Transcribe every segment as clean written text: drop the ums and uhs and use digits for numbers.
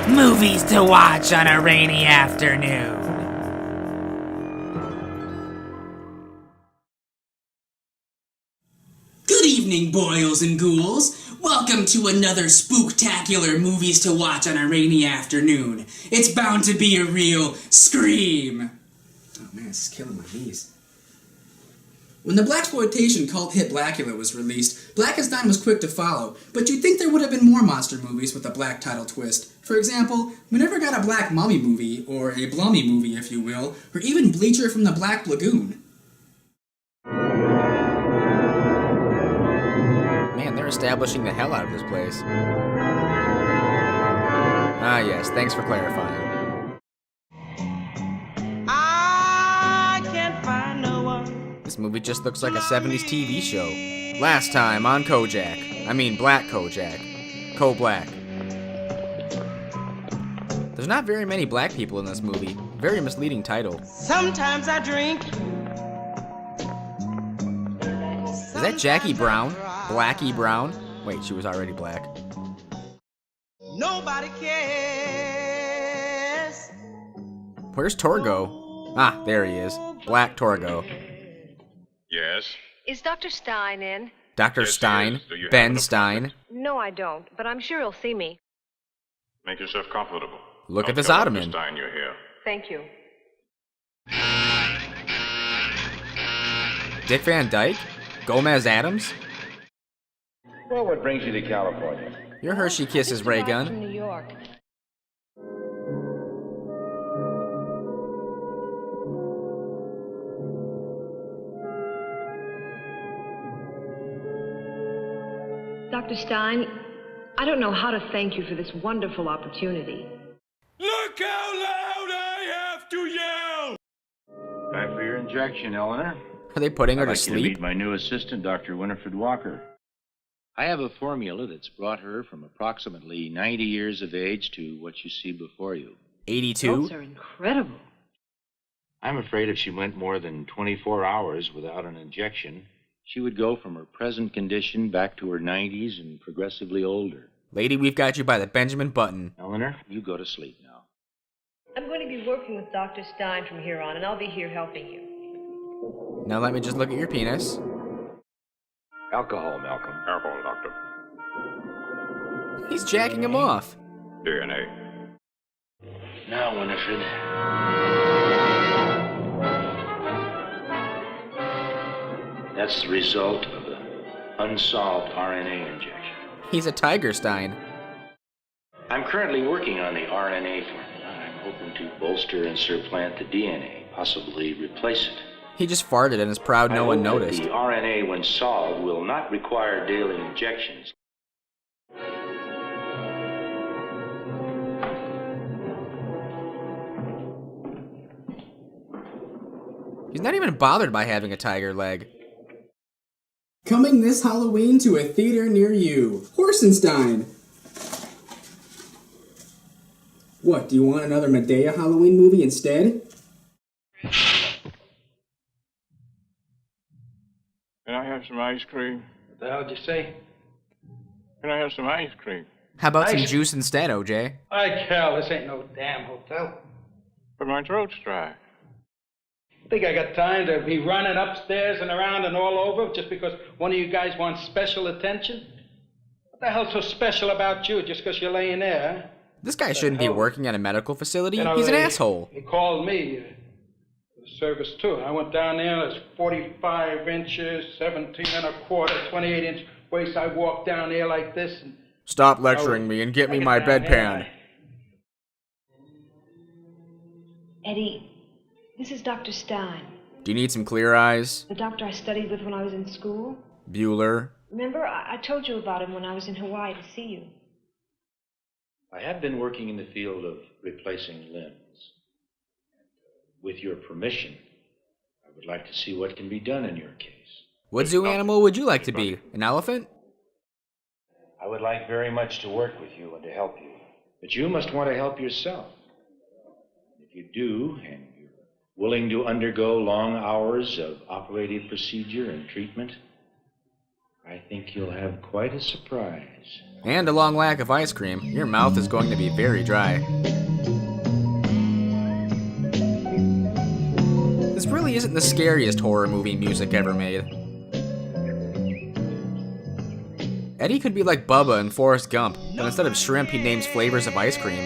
Movies to watch on a rainy afternoon. Good evening, boils and ghouls. Welcome to another spooktacular movies to watch on a rainy afternoon. It's bound to be a real scream. Oh man, this is killing my knees. When the blaxploitation cult hit Blackula was released, Blackenstein was quick to follow, but you'd think there would have been more monster movies with a black title twist. For example, we never got a Black Mummy movie, or a Blummy movie if you will, or even Bleacher from the Black Lagoon. Man, they're establishing the hell out of this place. Ah yes, thanks for clarifying. This movie just looks like a 70s TV show. Last time on Kojak. I mean Black Kojak. Ko-Black. There's not very many black people in this movie. Very misleading title. Sometimes I drink. Is that Jackie Brown? Blackie Brown? Wait, she was already black. Nobody cares. Where's Torgo? Ah, there he is. Black Torgo. Yes? Is Dr. Stein in? Dr. Yes, Stein? he is. Ben Stein? No, I don't, but I'm sure he'll see me. Make yourself comfortable. Look I'll at this tell ottoman. Dr. Stein you're here. Thank you. Dick Van Dyke? Gomez Adams? Well, what brings you to California? Your Hershey Kisses ray From gun. New York. Dr. Stein, I don't know how to thank you for this wonderful opportunity. Look how loud I have to yell! Time for your injection, Eleanor. Are they putting her I'd to like you to sleep? meet my new assistant, Dr. Winifred Walker. I have a formula that's brought her from approximately 90 years of age to what you see before you. 82? Those are incredible. I'm afraid if she went more than 24 hours without an injection, she would go from her present condition back to her 90s and progressively older. Lady, we've got you by the Benjamin Button. Eleanor, you go to sleep now. I'm going to be working with Dr. Stein from here on, and I'll be here helping you. Now let me just look at your penis. Alcohol, Malcolm. Careful, Doctor. He's jacking him off. DNA. Now, Winifred. That's the result of an unsolved RNA injection. He's a Tiger Stein. I'm currently working on the RNA formula. I'm hoping to bolster and supplant the DNA, possibly replace it. He just farted and is proud no one noticed. The RNA, when solved, will not require daily injections. He's not even bothered by having a tiger leg. Coming this Halloween to a theater near you, Horsenstein. What, do you want another Medea Halloween movie instead? Can I have some ice cream? What the hell did you say? Can I have some ice cream? How about some juice instead, OJ? Hi, Cal, this ain't no damn hotel. But my throat's dry. Think I got time to be running upstairs and around and all over just because one of you guys wants special attention? What the hell's so special about you just because you're laying there, huh? This guy shouldn't be working at a medical facility. You know, He's an they- asshole. He called me for the service, too. I went down there, there's 45 inches, 17 and a quarter, 28 inch waist. I walked down there like this and... Stop lecturing me and get me my bedpan. Eddie, this is Dr. Stein, Do you need some clear eyes? the doctor I studied with when I was in school. Bueller. Remember, I told you about him when I was in Hawaii to see you. I have been working in the field of replacing limbs. With your permission, I would like to see what can be done in your case. What zoo animal would you like to be? An elephant? I would like very much to work with you and to help you. But you must want to help yourself. If you do, and you're willing to undergo long hours of operative procedure and treatment, I think you'll have quite a surprise. And a long lack of ice cream, your mouth is going to be very dry. This really isn't the scariest horror movie music ever made. Eddie could be like Bubba in Forrest Gump, but instead of shrimp, he names flavors of ice cream.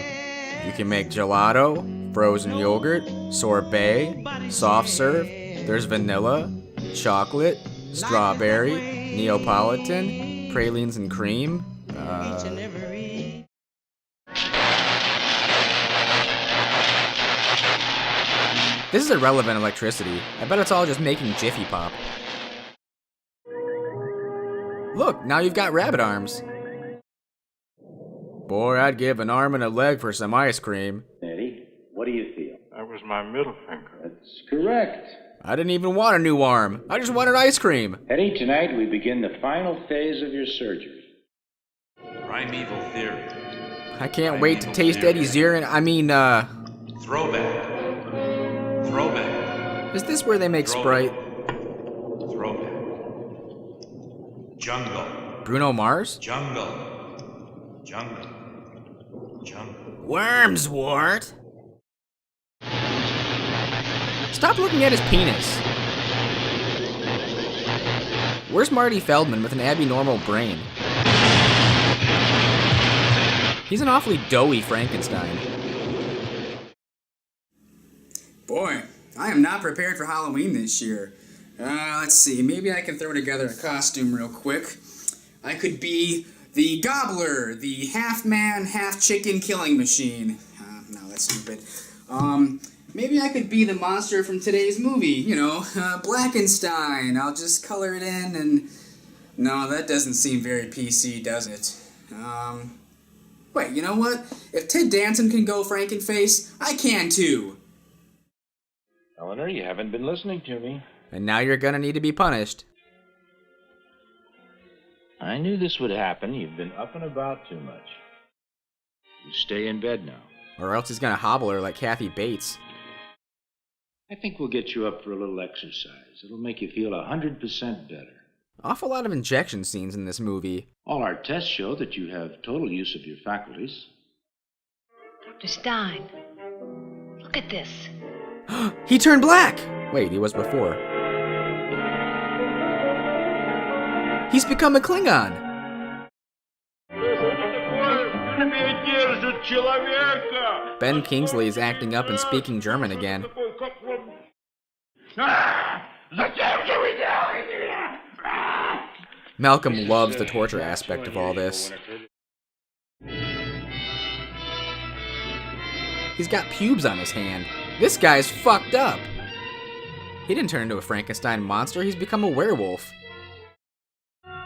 You can make gelato, frozen yogurt, sorbet, soft serve, there's vanilla, chocolate, strawberry, Neapolitan, pralines and cream. This is irrelevant electricity. I bet it's all just making Jiffy Pop. Look, now you've got rabbit arms. Boy, I'd give an arm and a leg for some ice cream. Eddie, what do you feel? That was my middle finger. That's correct. I didn't even want a new arm. I just wanted ice cream. Eddie, tonight we begin the final phase of your surgery. Primeval theory. I can't wait to taste Eddie's urine. Throwback. Throwback. Is this where they make Sprite? Throwback. Jungle. Bruno Mars? Jungle. Jungle. Jungle. Wormswort? Stop looking at his penis. Where's Marty Feldman with an abnormal brain? He's an awfully doughy Frankenstein. Boy, I am not prepared for Halloween this year. Let's see, maybe I can throw together a costume real quick. I could be the Gobbler, the half-man, half-chicken killing machine. No, that's stupid. Maybe I could be the monster from today's movie, you know, Blackenstein. I'll just color it in and... No, that doesn't seem very PC, does it? Wait, you know what? If Ted Danson can go Frankenface, I can too. Eleanor, you haven't been listening to me. And now you're gonna need to be punished. I knew this would happen. You've been up and about too much. You stay in bed now. Or else he's gonna hobble her like Kathy Bates. I think we'll get you up for a little exercise. It'll make you feel 100% better. Awful lot of injection scenes in this movie. All our tests show that you have total use of your faculties. Dr. Stein, look at this. He turned black! Wait, he was before. He's become a Klingon! Ben Kingsley is acting up and speaking German again. Malcolm loves the torture aspect of all this. He's got pubes on his hand. This guy's fucked up. He didn't turn into a Frankenstein monster, he's become a werewolf.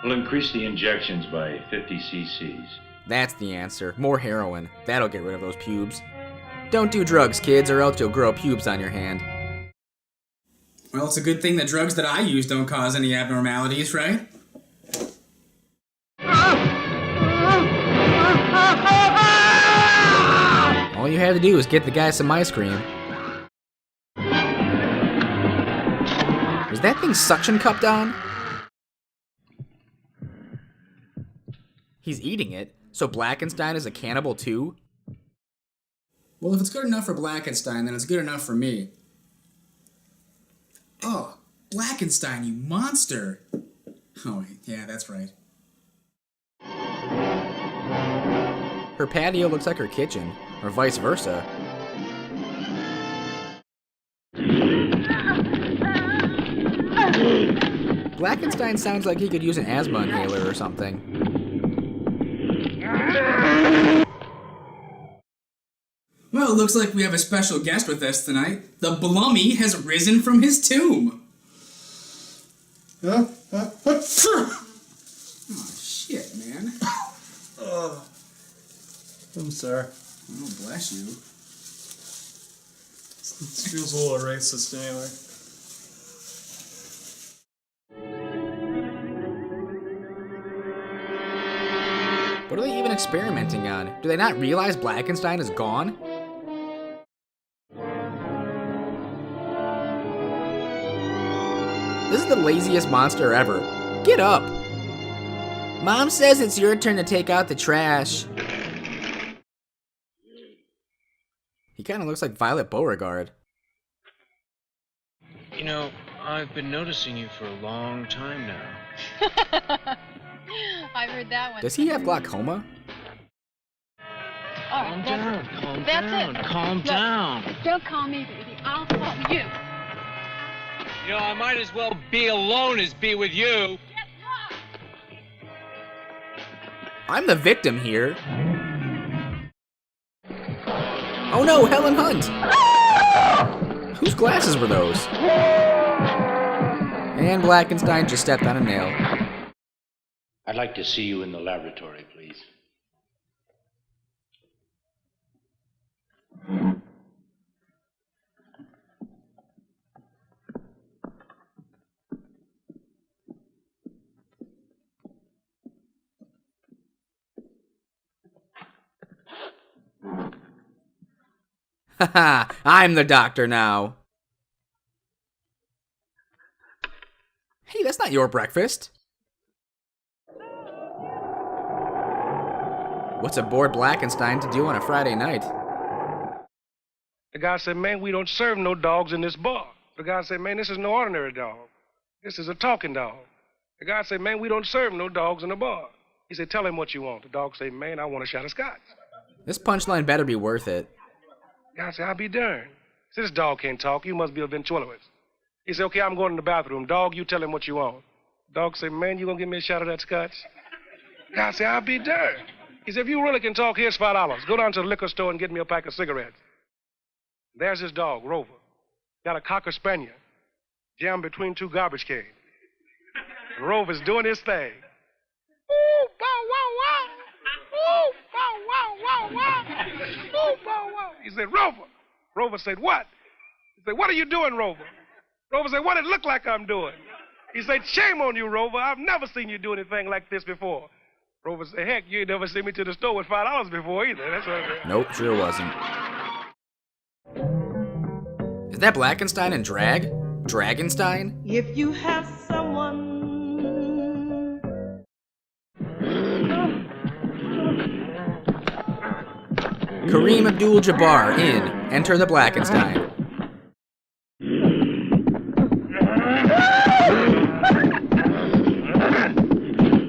We'll increase the injections by 50 cc's. That's the answer. More heroin. That'll get rid of those pubes. Don't do drugs, kids, or else you'll grow pubes on your hand. Well, it's a good thing the drugs that I use don't cause any abnormalities, right? All you had to do was get the guy some ice cream. Was that thing suction cupped on? He's eating it, so Blackenstein is a cannibal too? Well, if it's good enough for Blackenstein, then it's good enough for me. Oh, Blackenstein, you monster! Oh, yeah, that's right. Her patio looks like her kitchen, or vice versa. Blackenstein sounds like he could use an asthma inhaler or something. Well, it looks like we have a special guest with us tonight. The Blummy has risen from his tomb. Oh, shit, man. I'm sorry. Oh, bless you. It feels a little racist anyway. What are they even experimenting on? Do they not realize Blackenstein is gone? This is the laziest monster ever. Get up! Mom says it's your turn to take out the trash. He kind of looks like Violet Beauregard. You know, I've been noticing you for a long time now. I've heard that one. Does he have glaucoma? All right, Calm that's down, it. calm Look, down. Don't call me, baby. I'll call you. You know, I might as well be alone as be with you. I'm the victim here. Oh no, Helen Hunt! Whose glasses were those? And Blackenstein just stepped on a nail. I'd like to see you in the laboratory, please. Haha, I'm the doctor now. Hey, that's not your breakfast. What's a bored Blackenstein to do on a Friday night? The guy said, man, we don't serve no dogs in this bar. The guy said, man, this is no ordinary dog. This is a talking dog. The guy said, man, we don't serve no dogs in the bar. He said, tell him what you want. The dog said, man, I want a shot of scotch. This punchline better be worth it. The guy said, I'll be darned. He said, this dog can't talk. You must be a ventriloquist. He said, okay, I'm going in the bathroom. Dog, you tell him what you want. Dog said, man, you gonna give me a shot of that scotch? The guy said, I'll be darned. He said, if you really can talk, here's $5. Go down to the liquor store and get me a pack of cigarettes. There's his dog, Rover. Got a cocker spaniel jammed between two garbage cans. And Rover's doing his thing. Ooh, bow, wow, wow. Ooh, bow, wow, wow, wow. Ooh, bow, wow. He said, Rover. Rover said, what? He said, what are you doing, Rover? Rover said, what it look like I'm doing? He said, shame on you, Rover. I've never seen you do anything like this before. Rover said, heck, you ain't never seen me to the store with $5 before either. That's what I said. Nope, sure wasn't. Is that Blackenstein in drag? Dragonstein? If you have someone. Kareem Abdul-Jabbar in Enter the Blackenstein.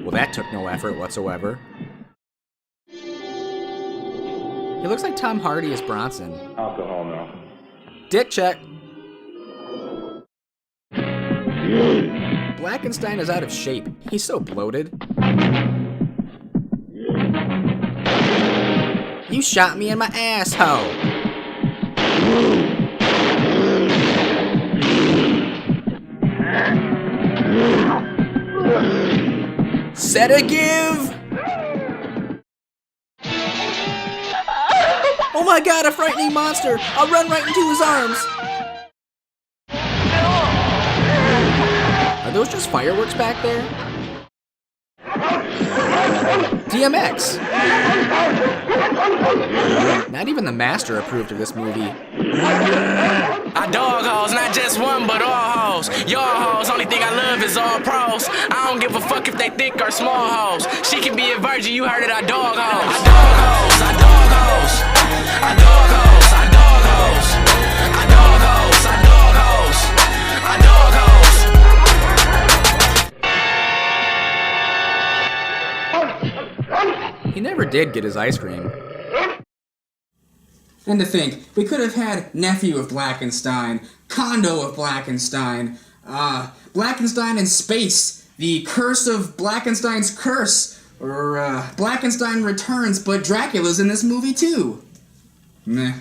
Well, that took no effort whatsoever. He looks like Tom Hardy as Bronson. Alcohol now. Dick check. Blackenstein is out of shape. He's so bloated. You shot me in my asshole. Sedative! Oh my god, a frightening monster! I'll run right into his arms! Are those just fireworks back there? DMX! Not even the master approved of this movie. I dog hoes, not just one, but all hoes. Y'all hoes, only thing I love is all pros. I don't give a fuck if they thick or small hoes. She can be a virgin, you heard it, I dog hoes. I dog hoes, I dog hoes. I dog hoes, I dog hoes. I dog hoes, I dog hoes. I dog hoes. He never did get his ice cream. And to think, we could have had Nephew of Blackenstein, Condo of Blackenstein, Blackenstein in Space, The Curse of Blackenstein's Curse, or Blackenstein Returns, but Dracula's in this movie too. Meh.